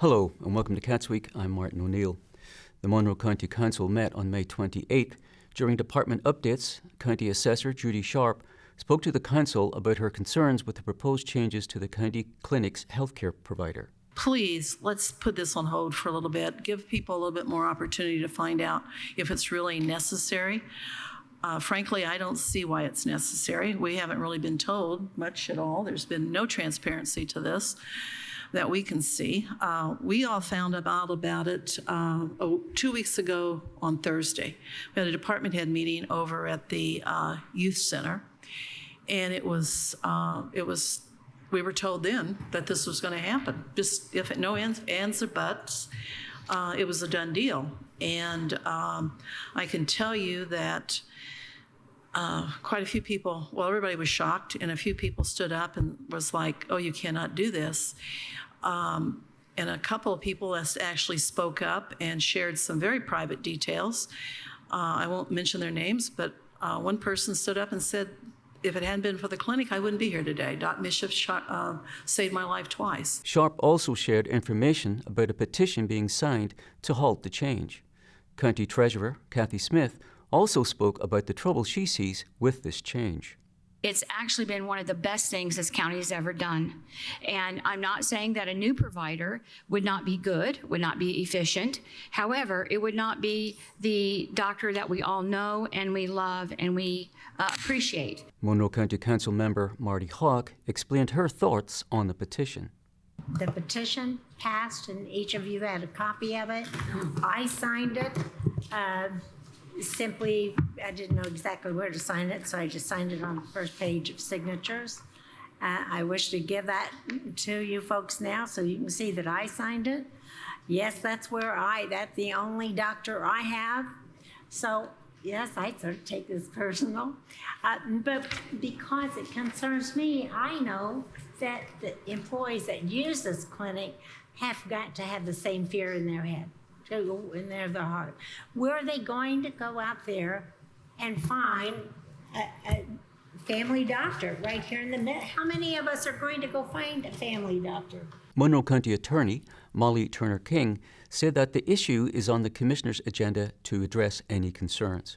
Hello and welcome to CATSweek. I'm Martin O'Neill. The Monroe County Council met on May 28th. During department updates, County Assessor Judy Sharp spoke to the Council about her concerns with the proposed changes to the county clinic's healthcare provider. Please, let's put this on hold for a little bit. Give people a little bit more opportunity to find out if it's really necessary. Frankly, I don't see why it's necessary. We haven't really been told much at all. There's been no transparency to this that we can see. We all found out about it 2 weeks ago on Thursday. We had a department head meeting over at the youth center, and we were told then that this was going to happen. Just if no ands or buts, it was a done deal. And I can tell you that quite a few people, well, everybody was shocked, and a few people stood up and was like, oh, you cannot do this. And a couple of people actually spoke up and shared some very private details. I won't mention their names, but one person stood up and said, if it hadn't been for the clinic, I wouldn't be here today. Doc Mischief saved my life twice. Sharp also shared information about a petition being signed to halt the change. County Treasurer Kathy Smith also spoke about the trouble she sees with this change. It's actually been one of the best things this county has ever done. And I'm not saying that a new provider would not be good, would not be efficient. However, it would not be the doctor that we all know and we love and we appreciate. Monroe County Council member Marty Hawk explained her thoughts on the petition. The petition passed and each of you had a copy of it. I signed it. Simply, I didn't know exactly where to sign it, so I just signed it on the first page of signatures. I wish to give that to you folks now so you can see that I signed it. Yes, that's the only doctor I have. So, yes, I sort of take this personal. But because it concerns me, I know that the employees that use this clinic have got to have the same fear in their head. In their heart. Where are they going to go out there and find a family doctor right here in the middle? How many of us are going to go find a family doctor? Monroe County Attorney Molly Turner King said that the issue is on the Commissioner's agenda to address any concerns.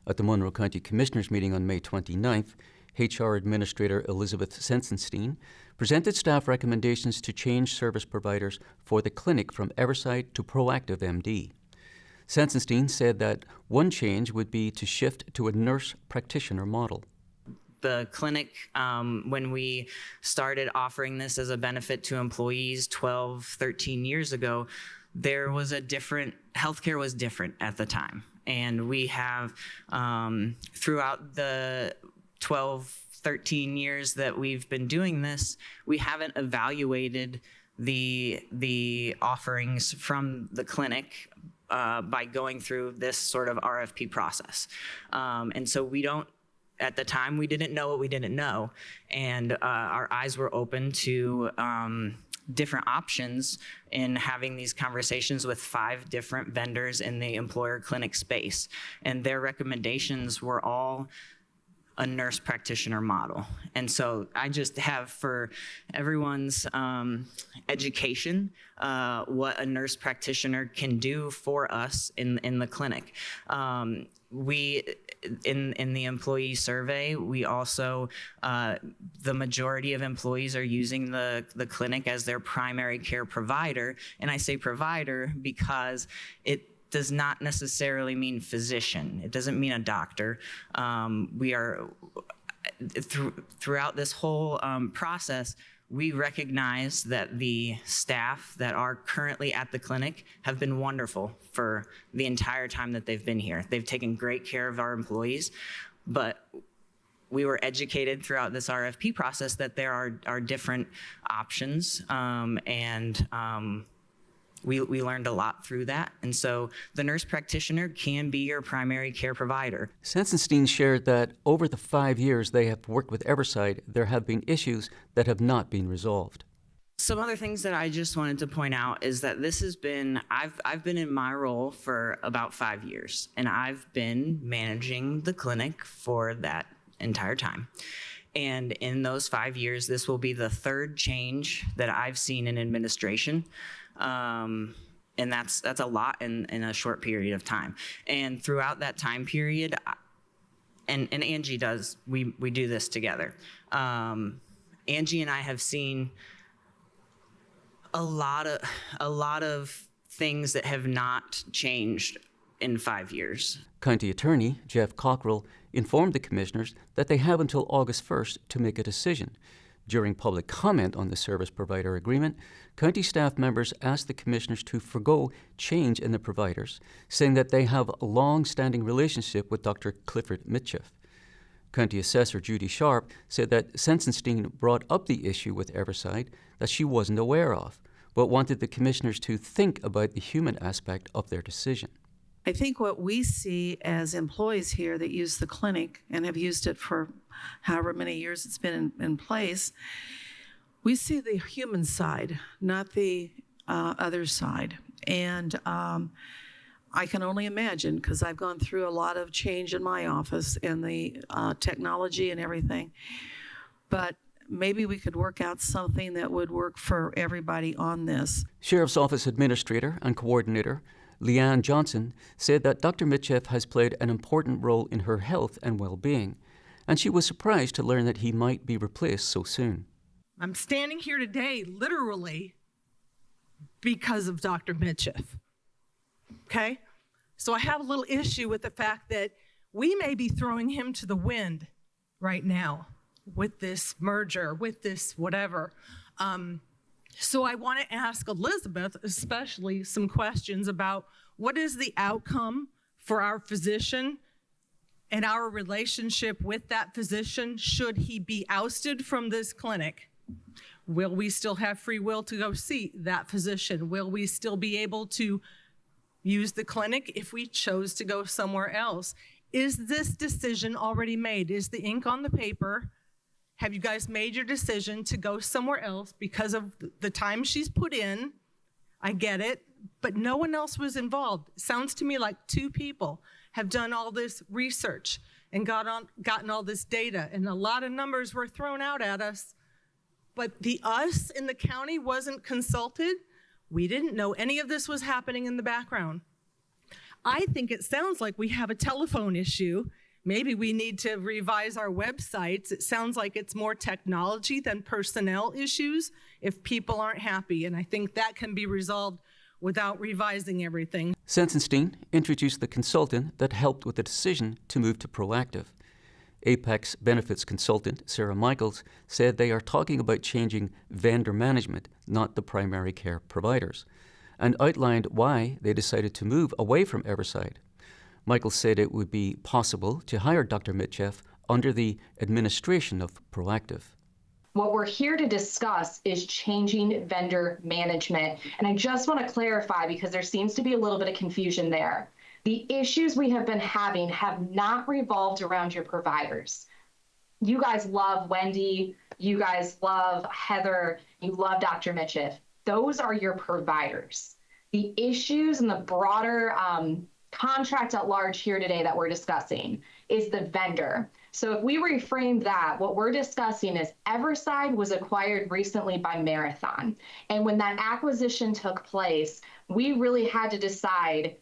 At the Monroe County Commissioners meeting on May 29th, HR Administrator Elizabeth Sensenstein presented staff recommendations to change service providers for the clinic from Everside to Proactive MD. Sensenstein said that one change would be to shift to a nurse practitioner model. The clinic, when we started offering this as a benefit to employees 12, 13 years ago, there was healthcare was different at the time. And we have, throughout the 12, 13 years that we've been doing this, we haven't evaluated the offerings from the clinic by going through this sort of RFP process. And so at the time, we didn't know what we didn't know. And our eyes were open to different options in having these conversations with 5 different vendors in the employer clinic space. And their recommendations were all a nurse practitioner model. And so I just have for everyone's education what a nurse practitioner can do for us in the clinic. We, in the employee survey, we also, the majority of employees are using the clinic as their primary care provider. And I say provider because it does not necessarily mean physician. It doesn't mean a doctor. We are, throughout this whole process, we recognize that the staff that are currently at the clinic have been wonderful for the entire time that they've been here. They've taken great care of our employees, but we were educated throughout this RFP process that there are different options, we learned a lot through that. And so the nurse practitioner can be your primary care provider. Sensenstein shared that over the 5 years they have worked with Everside, there have been issues that have not been resolved. Some other things that I just wanted to point out is that this has been, I've been in my role for about 5 years, and I've been managing the clinic for that entire time. And in those 5 years, this will be the third change that I've seen in administration. And that's a lot in a short period of time. And throughout that time period, and Angie does, we do this together. Angie and I have seen a lot of things that have not changed in 5 years. County Attorney Jeff Cockrell informed the Commissioners that they have until August 1st to make a decision. During public comment on the service provider agreement, county staff members asked the Commissioners to forgo change in the providers, saying that they have a long-standing relationship with Dr. Clifford Mitchell. County Assessor Judy Sharp said that Sensenstein brought up the issue with Everside that she wasn't aware of, but wanted the Commissioners to think about the human aspect of their decision. I think what we see as employees here that use the clinic and have used it for however many years it's been in place, we see the human side, not the other side. And I can only imagine, because I've gone through a lot of change in my office and the technology and everything, but maybe we could work out something that would work for everybody on this. Sheriff's Office Administrator and Coordinator Leanne Johnson said that Dr. Mitchell has played an important role in her health and well-being, and she was surprised to learn that he might be replaced so soon. I'm standing here today literally because of Dr. Mitchell. Okay? So I have a little issue with the fact that we may be throwing him to the wind right now with this merger, with this whatever. So I want to ask Elizabeth especially some questions about what is the outcome for our physician and our relationship with that physician should he be ousted from this clinic. Will we still have free will to go see that physician? Will we still be able to use the clinic if we chose to go somewhere else? Is this decision already made? Is the ink on the paper? Have you guys made your decision to go somewhere else because of the time she's put in? I get it, but no one else was involved. It sounds to me like two people have done all this research and gotten all this data, and a lot of numbers were thrown out at us, but the us in the county wasn't consulted. We didn't know any of this was happening in the background. I think it sounds like we have a telephone issue. Maybe we need to revise our websites. It sounds like it's more technology than personnel issues if people aren't happy, and I think that can be resolved without revising everything. Sensenstein introduced the consultant that helped with the decision to move to Proactive. Apex Benefits consultant Sarah Michaels said they are talking about changing vendor management, not the primary care providers, and outlined why they decided to move away from Everside. Michaels said it would be possible to hire Dr. Mitchell under the administration of Proactive. What we're here to discuss is changing vendor management. And I just want to clarify because there seems to be a little bit of confusion there. The issues we have been having have not revolved around your providers. You guys love Wendy, you guys love Heather, you love Dr. Mitchell. Those are your providers. The issues and the broader contract at large here today that we're discussing is the vendor. So if we reframe that, what we're discussing is Everside was acquired recently by Marathon. And when that acquisition took place, we really had to decide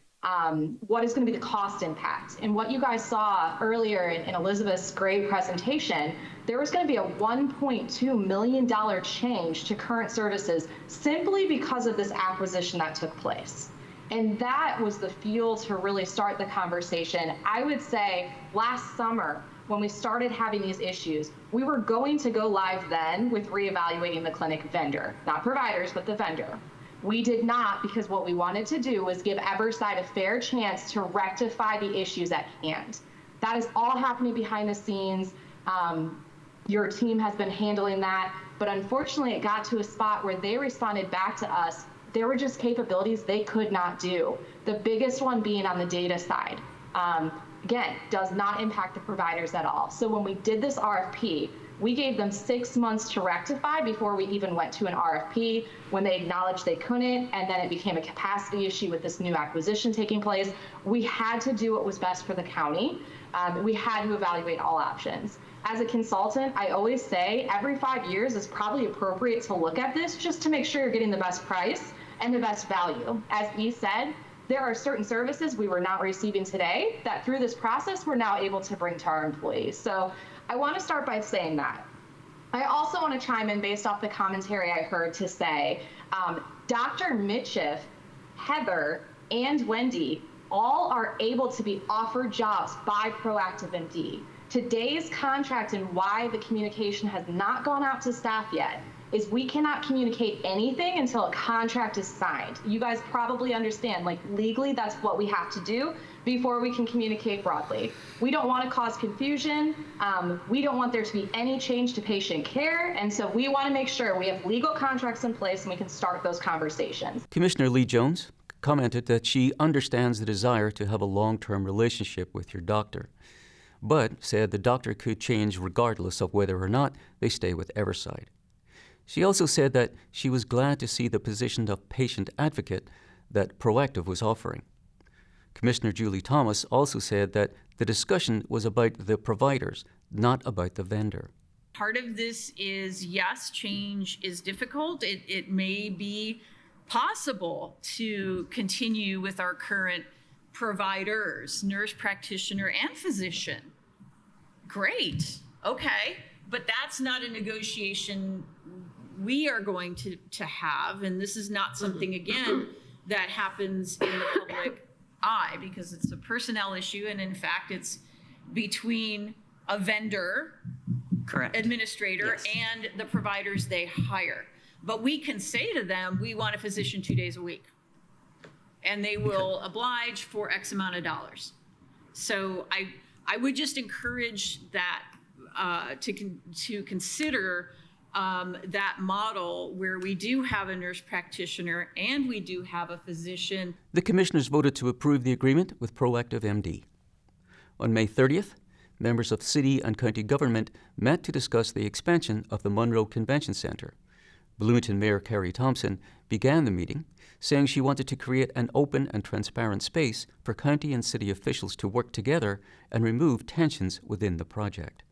what is going to be the cost impact. And what you guys saw earlier in Elizabeth's great presentation, there was going to be a $1.2 million change to current services simply because of this acquisition that took place. And that was the fuel to really start the conversation. I would say last summer, when we started having these issues, we were going to go live then with reevaluating the clinic vendor, not providers, but the vendor. We did not, because what we wanted to do was give Everside a fair chance to rectify the issues at hand. That is all happening behind the scenes. Your team has been handling that, but unfortunately it got to a spot where they responded back to us. There were just capabilities they could not do. The biggest one being on the data side. Again, does not impact the providers at all. So when we did this RFP, we gave them 6 months to rectify before we even went to an RFP, when they acknowledged they couldn't, and then it became a capacity issue with this new acquisition taking place. We had to do what was best for the county. We had to evaluate all options. As a consultant, I always say every 5 years is probably appropriate to look at this just to make sure you're getting the best price and the best value. As E said, there are certain services we were not receiving today that through this process we're now able to bring to our employees. So I want to start by saying that. I also want to chime in based off the commentary I heard to say, Dr. Mitchiff, Heather, and Wendy all are able to be offered jobs by Proactive MD. Today's contract and why the communication has not gone out to staff yet is we cannot communicate anything until a contract is signed. You guys probably understand, like legally, that's what we have to do before we can communicate broadly. We don't want to cause confusion. We don't want there to be any change to patient care. And so we want to make sure we have legal contracts in place and we can start those conversations. Commissioner Lee Jones commented that she understands the desire to have a long-term relationship with your doctor, but said the doctor could change regardless of whether or not they stay with Everside. She also said that she was glad to see the position of patient advocate that Proactive was offering. Commissioner Julie Thomas also said that the discussion was about the providers, not about the vendor. Part of this is, yes, change is difficult. It may be possible to continue with our current providers, nurse practitioner and physician. Great, okay, but that's not a negotiation we are going to have, and this is not something, again, that happens in the public eye because it's a personnel issue, and in fact, it's between a vendor, Correct. administrator, Yes. and the providers they hire. But we can say to them, we want a physician 2 days a week, and they will oblige for X amount of dollars. So I would just encourage that to consider that model where we do have a nurse practitioner and we do have a physician. The commissioners voted to approve the agreement with Proactive MD. On May 30th, members of city and county government met to discuss the expansion of the Monroe Convention Center. Bloomington Mayor Carrie Thompson began the meeting, saying she wanted to create an open and transparent space for county and city officials to work together and remove tensions within the project.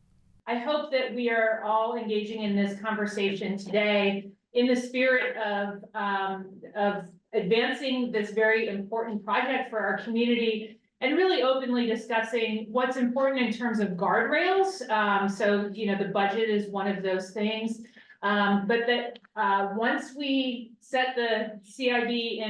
I hope that we are all engaging in this conversation today in the spirit of advancing this very important project for our community and really openly discussing what's important in terms of guardrails. So, you know, the budget is one of those things. But that once we set the CIB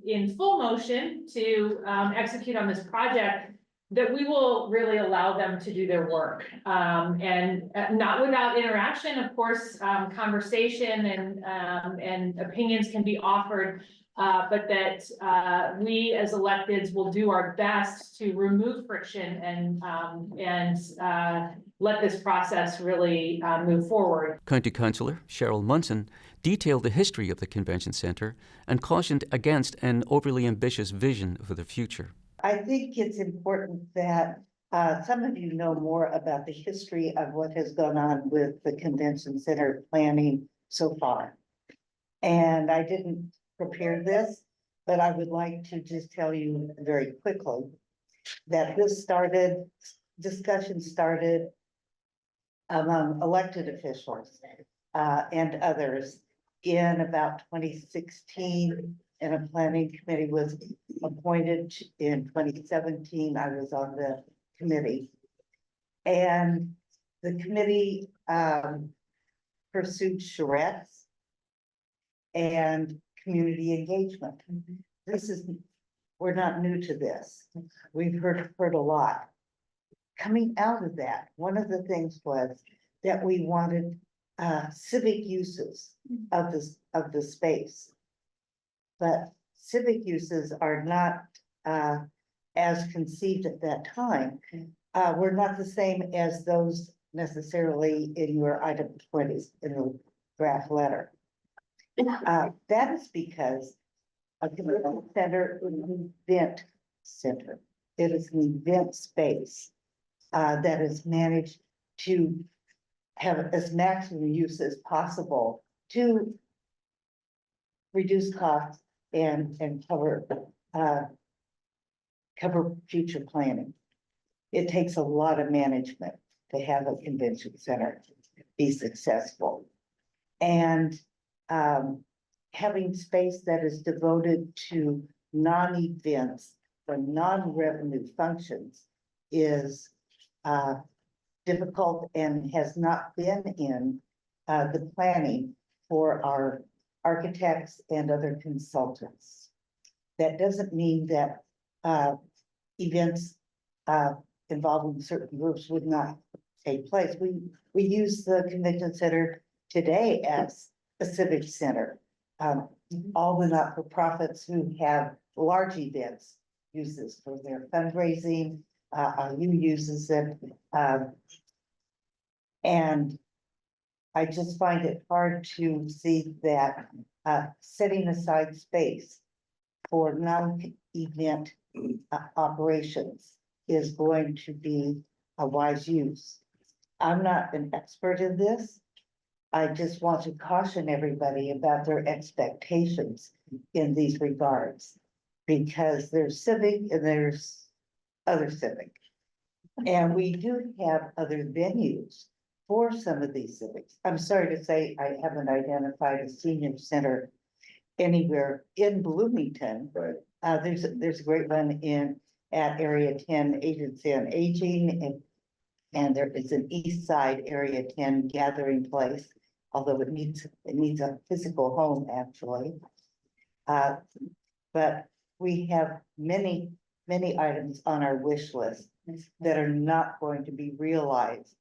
in full motion to execute on this project, that we will really allow them to do their work. And not without interaction, of course, conversation and opinions can be offered, but that we as electeds will do our best to remove friction and let this process really move forward. County Councillor Cheryl Munson detailed the history of the convention centre and cautioned against an overly ambitious vision for the future. I think it's important that some of you know more about the history of what has gone on with the convention center planning so far. And I didn't prepare this, but I would like to just tell you very quickly that discussion started among elected officials and others in about 2016. And a planning committee was appointed in 2017. I was on the committee. And the committee pursued charrettes and community engagement. We're not new to this. We've heard a lot. Coming out of that, one of the things was that we wanted civic uses of the space. But civic uses are not as conceived at that time. Were not the same as those necessarily in your item 20 in the draft letter. That is because a convention center is an event center. It is an event space that is managed to have as maximum use as possible to reduce costs and cover future planning. It takes a lot of management to have a convention center be successful. And having space that is devoted to non-events or non-revenue functions is difficult and has not been in the planning for our architects and other consultants. That doesn't mean that events involving certain groups would not take place. We use the convention center today as a civic center. All the not-for-profits who have large events use this for their fundraising. You uses it, and I just find it hard to see that setting aside space for non-event operations is going to be a wise use. I'm not an expert in this. I just want to caution everybody about their expectations in these regards, because there's civic and there's other civic. And we do have other venues for some of these civics. I'm sorry to say I haven't identified a senior center anywhere in Bloomington. Right. There's a great one at Area 10 Agency on Aging, and there is an East Side Area 10 gathering place, although it needs a physical home actually. But we have many items on our wish list that are not going to be realized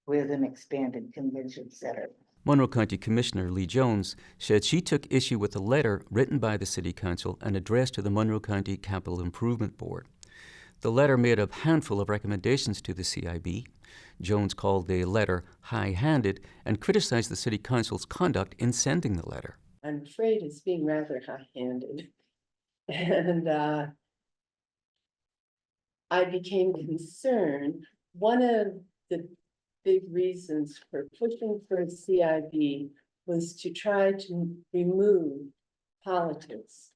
with an expanded convention center. Monroe County Commissioner Lee Jones said she took issue with a letter written by the City Council and addressed to the Monroe County Capital Improvement Board. The letter made a handful of recommendations to the CIB. Jones called the letter high-handed and criticized the City Council's conduct in sending the letter. I'm afraid it's being rather high-handed. And I became concerned. One of the big reasons for pushing for a CIB was to try to remove politics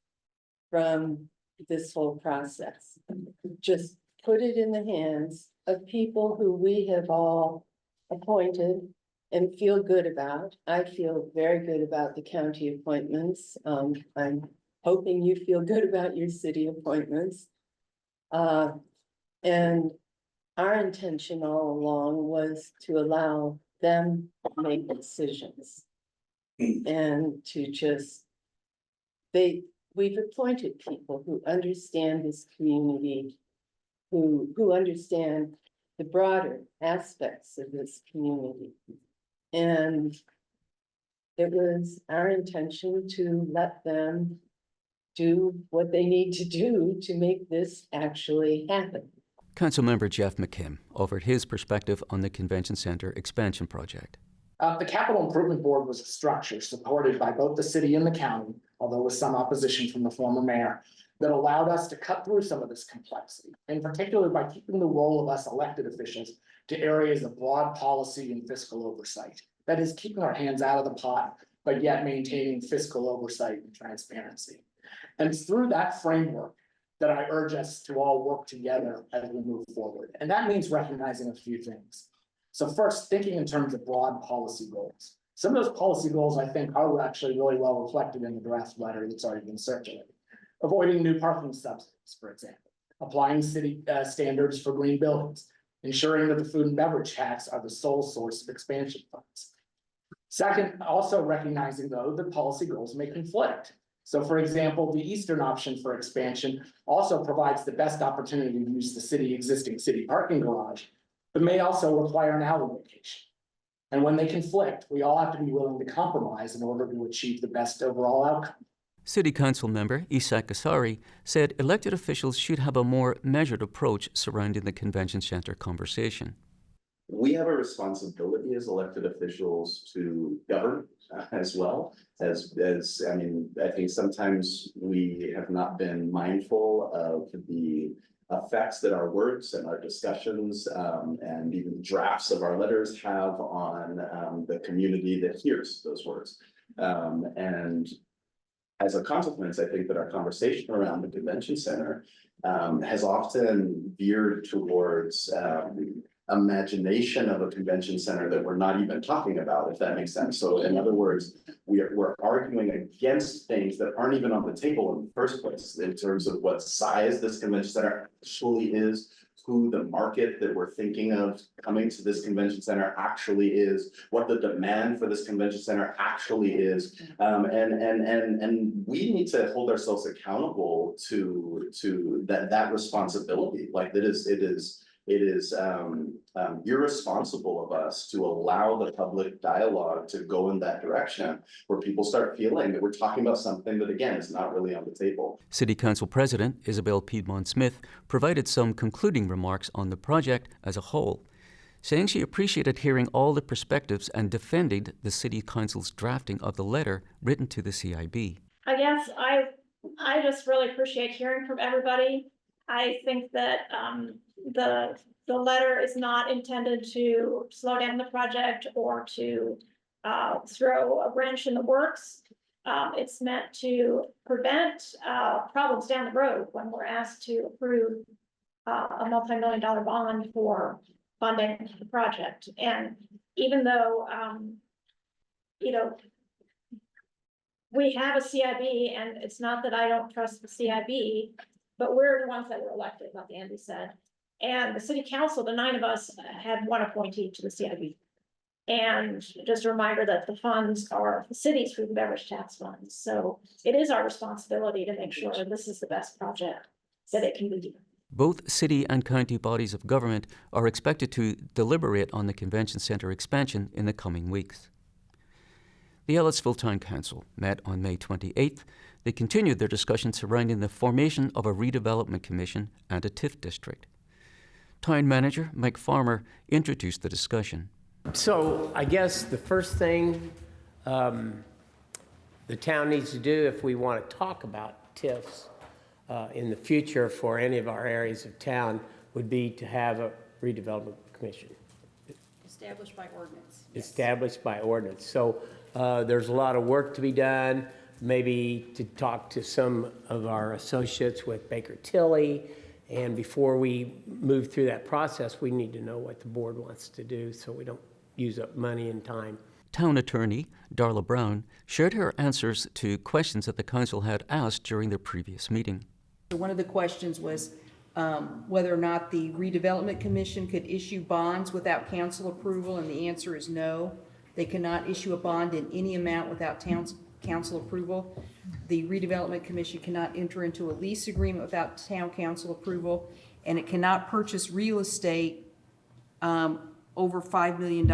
from this whole process. Just put it in the hands of people who we have all appointed and feel good about. I feel very good about the county appointments. I'm hoping you feel good about your city appointments. And our intention all along was to allow them to make decisions and to just, we've appointed people who understand this community, who understand the broader aspects of this community. And it was our intention to let them do what they need to do to make this actually happen. Councilmember Jeff McKim offered his perspective on the Convention Center expansion project. The Capital Improvement Board was a structure supported by both the city and the county, although with some opposition from the former mayor, that allowed us to cut through some of this complexity, in particular by keeping the role of us elected officials to areas of broad policy and fiscal oversight. That is, keeping our hands out of the pot, but yet maintaining fiscal oversight and transparency. And it's through that framework that I urge us to all work together as we move forward. And that means recognizing a few things. So first, thinking in terms of broad policy goals. Some of those policy goals, I think, are actually really well reflected in the draft letter that's already been circulated. Avoiding new parking subsidies, for example. Applying city standards for green buildings. Ensuring that the food and beverage tax are the sole source of expansion funds. Second, also recognizing, though, that policy goals may conflict. So, for example, the eastern option for expansion also provides the best opportunity to use the existing city parking garage, but may also require an alley location. And when they conflict, we all have to be willing to compromise in order to achieve the best overall outcome. City Council member Isak Asari said elected officials should have a more measured approach surrounding the convention center conversation. We have a responsibility as elected officials to govern as well as I mean, I think sometimes we have not been mindful of the effects that our words and our discussions and even drafts of our letters have on the community that hears those words. And as a consequence, I think that our conversation around the convention center has often veered towards imagination of a convention center that we're not even talking about, if that makes sense. So in other words, we're arguing against things that aren't even on the table in the first place in terms of what size this convention center actually is, who the market that we're thinking of coming to this convention center actually is, what the demand for this convention center actually is. And we need to hold ourselves accountable to that responsibility. Like it is irresponsible of us to allow the public dialogue to go in that direction where people start feeling that we're talking about something that, again, is not really on the table. City Council President Isabel Piedmont Smith provided some concluding remarks on the project as a whole, saying she appreciated hearing all the perspectives and defending the City Council's drafting of the letter written to the CIB. I guess I just really appreciate hearing from everybody. I think that the letter is not intended to slow down the project or to throw a wrench in the works. It's meant to prevent problems down the road when we're asked to approve a multi-million-dollar bond for funding the project. And even though, you know, we have a CIB, and it's not that I don't trust the CIB, but we're the ones that were elected, like Andy said. And the city council, the 9 of us, had 1 appointee to the CIB. And just a reminder that the funds are the city's food and beverage tax funds. So it is our responsibility to make sure this is the best project that it can be. Both city and county bodies of government are expected to deliberate on the convention center expansion in the coming weeks. The Ellisville Town Council met on May 28th. They continued their discussion surrounding the formation of a redevelopment commission and a TIF district. Town Manager Mike Farmer introduced the discussion. So I guess the first thing the town needs to do if we want to talk about TIFs in the future for any of our areas of town would be to have a redevelopment commission. Established by ordinance. Established by ordinance. So there's a lot of work to be done, maybe to talk to some of our associates with Baker Tilly. And before we move through that process, we need to know what the board wants to do so we don't use up money and time. Town Attorney Darla Brown shared her answers to questions that the council had asked during their previous meeting. One of the questions was whether or not the redevelopment commission could issue bonds without council approval, and the answer is no. They cannot issue a bond in any amount without council approval. The redevelopment commission cannot enter into a lease agreement without town council approval, and it cannot purchase real estate over $5 million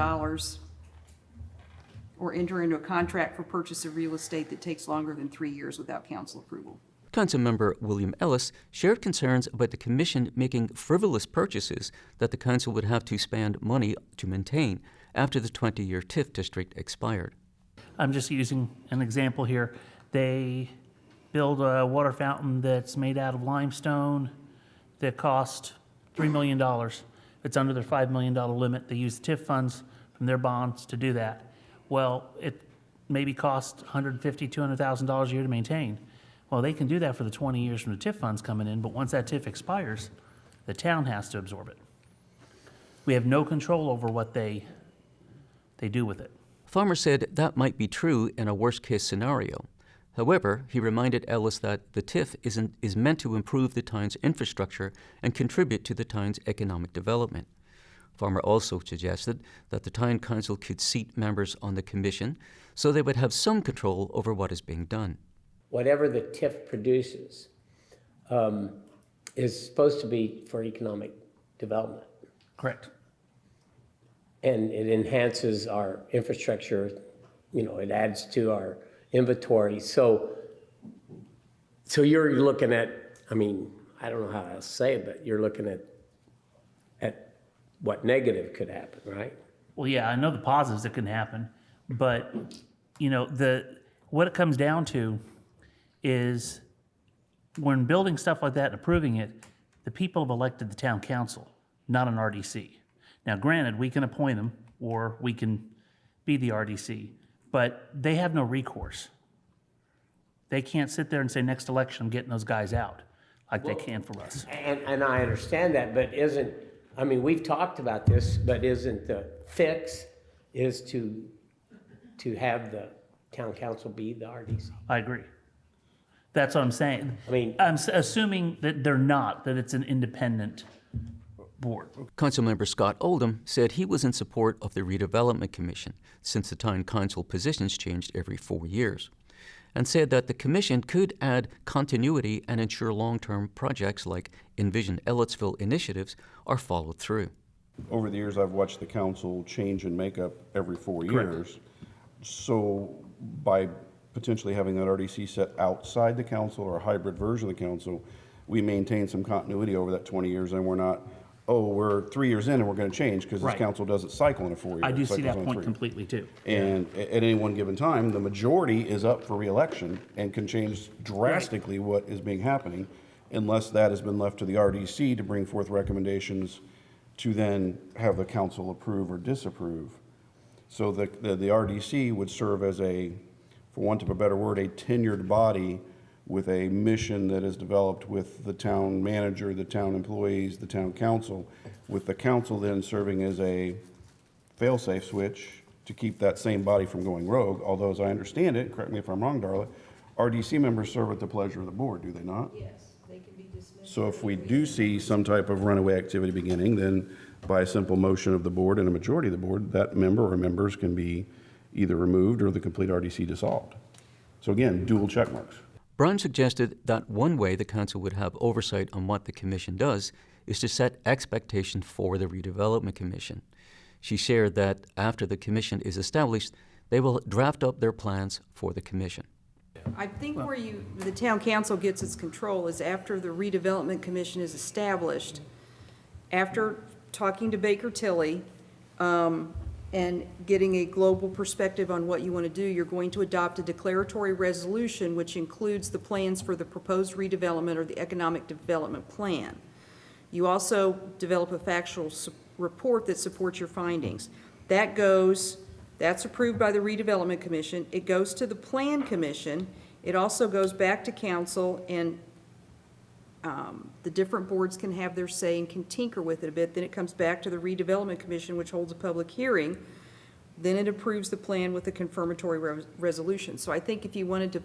or enter into a contract for purchase of real estate that takes longer than 3 years without council approval. Councilmember William Ellis shared concerns about the Commission making frivolous purchases that the Council would have to spend money to maintain after the 20-year TIF district expired. I'm just using an example here. They build a water fountain that's made out of limestone that cost $3 million. It's under their $5 million limit. They use the TIF funds from their bonds to do that. Well, it maybe costs $150,000, $200,000 a year to maintain. Well, they can do that for the 20 years from the TIF funds coming in, but once that TIF expires, the town has to absorb it. We have no control over what they do with it. Farmer said that might be true in a worst-case scenario. However, he reminded Ellis that the TIF is meant to improve the town's infrastructure and contribute to the town's economic development. Farmer also suggested that the town council could seat members on the commission so they would have some control over what is being done. Whatever the TIF produces is supposed to be for economic development. Correct. And it enhances our infrastructure, you know, it adds to our inventory. So you're looking at, I mean, I don't know how to say it, but you're looking at what negative could happen, right? Well, yeah, I know the positives that can happen, but, you know, what it comes down to is when building stuff like that and approving it, the people have elected the town council, not an RDC. Now, granted, we can appoint them or we can be the RDC, but they have no recourse. They can't sit there and say, next election, I'm getting those guys out, like they can for us. And I understand that, but isn't I mean, we've talked about this, but isn't the fix is to have the town council be the RDC? I agree. That's what I'm saying. I mean, I'm assuming that they're not, that it's an independent board. Councilmember Scott Oldham said he was in support of the Redevelopment Commission since the town council positions changed every 4 years, and said that the commission could add continuity and ensure long-term projects like Envision Ellettsville initiatives are followed through. Over the years, I've watched the council change in makeup every 4 years. So by potentially having that RDC set outside the council or a hybrid version of the council, we maintain some continuity over that 20 years, and we're not, oh, we're 3 years in and we're going to change because this council doesn't cycle in a 4 year. I do see that point completely too. And at any one given time, the majority is up for re-election and can change drastically what is being happening unless that has been left to the RDC to bring forth recommendations to then have the council approve or disapprove. So the RDC would serve as a, for want of a better word, a tenured body with a mission that is developed with the town manager, the town employees, the town council, with the council then serving as a fail-safe switch to keep that same body from going rogue. Although, as I understand it, correct me if I'm wrong, Darla, RDC members serve at the pleasure of the board, do they not? Yes, they can be dismissed. So if we do see some type of runaway activity beginning, then by a simple motion of the board and a majority of the board, that member or members can be either removed or the complete RDC dissolved. So again, dual check marks. Brown suggested that one way the council would have oversight on what the commission does is to set expectations for the Redevelopment Commission. She shared that after the commission is established, they will draft up their plans for the commission. I think where the town council gets its control is after the redevelopment commission is established, after talking to Baker Tilly, and getting a global perspective on what you want to do, you're going to adopt a declaratory resolution which includes the plans for the proposed redevelopment or the economic development plan. You also develop a factual report that supports your findings. That's approved by the Redevelopment Commission. It goes to the Plan Commission. It also goes back to council, and the different boards can have their say and can tinker with it a bit. Then it comes back to the Redevelopment Commission, which holds a public hearing. Then it approves the plan with a confirmatory resolution. So I think if you wanted to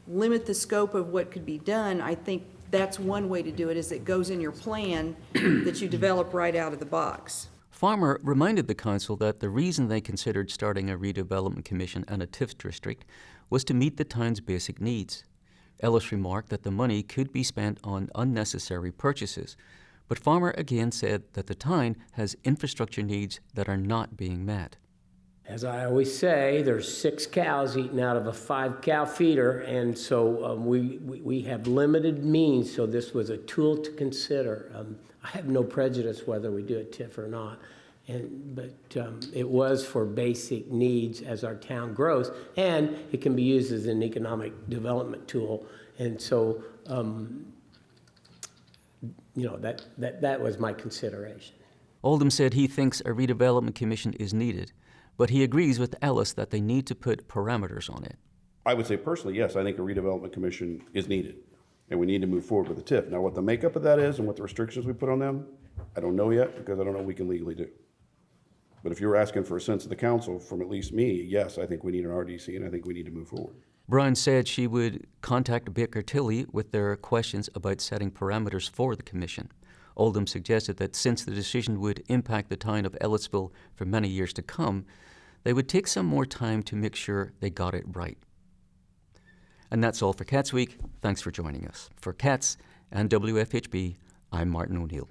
limit the scope of what could be done, I think that's one way to do it, is it goes in your plan that you develop right out of the box. Farmer reminded the council that the reason they considered starting a redevelopment commission and a TIF district was to meet the town's basic needs. Ellis remarked that the money could be spent on unnecessary purchases, but Farmer again said that the town has infrastructure needs that are not being met. As I always say, there's 6 cows eating out of a 5-cow feeder, and so we have limited means, so this was a tool to consider. I have no prejudice whether we do a TIF or not, but it was for basic needs as our town grows, and it can be used as an economic development tool, and so that was my consideration. Oldham said he thinks a redevelopment commission is needed, but he agrees with Ellis that they need to put parameters on it. I would say personally, yes, I think a redevelopment commission is needed, and we need to move forward with the TIF. Now, what the makeup of that is and what the restrictions we put on them, I don't know yet, because I don't know what we can legally do. But if you're asking for a sense of the council from at least me, yes, I think we need an RDC, and I think we need to move forward. Brown said she would contact Baker Tilly with their questions about setting parameters for the commission. Oldham suggested that since the decision would impact the town of Ellettsville for many years to come, they would take some more time to make sure they got it right. And that's all for CATSweek. Thanks for joining us. For CATS and WFHB, I'm Martin O'Neill.